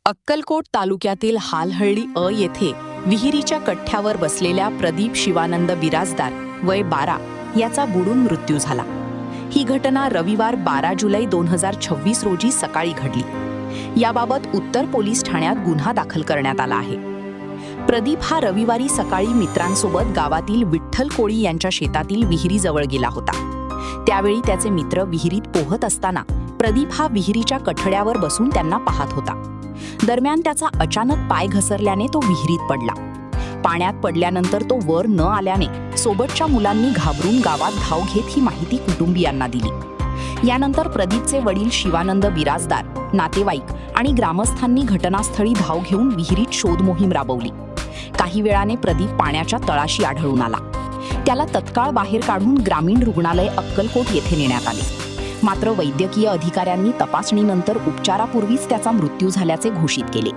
अक्कलकोट तालुक्यातील हालहळ्ळी येथे विहिरीच्या कठ्ठ्यावर बसलेल्या प्रदीप शिवानंद बिराजदार वय 12 याचा बुडून मृत्यू झाला। ही घटना रविवार 12 जुलै 2026 रोजी सकाळी घडली। याबाबत उत्तर पोलीस ठाण्यात गुन्हा दाखल करण्यात आला आहे। प्रदीप हा रविवारी सकाळी मित्रांसोबत गावातील विठ्ठल कोळी यांच्या शेतातील विहिरीजवळ गेला होता। त्यावेळी त्याचे मित्र विहिरीत पोहत असताना प्रदीप हा विहिरीच्या कठड्यावर बसून त्यांना पाहत होता। दरम्यान त्याचा अचानक पाय घसरल्याने तो विहिरीत पडला। पाण्यात पडल्यानंतर तो वर न आल्याने सोबतच्या मुलांनी घाबरून गावात धाव घेत ही माहिती कुटुंबियांना दिली। यानंतर प्रदीपचे वडील शिवानंद बिराजदार, नातेवाईक आणि ग्रामस्थांनी घटनास्थळी धाव घेऊन विहिरीत शोध मोहीम राबवली। काही वेळाने प्रदीप पाण्याच्या तळाशी आढळून आला। त्याला तत्काळ बाहेर काढून ग्रामीण रुग्णालय अक्कलकोट येथे नेण्यात आले। मात्र वैद्यकीय अधिकाऱ्यांनी तपासणीनंतर उपचारापूर्वीच त्याचा मृत्यू झाल्याचे घोषित केले।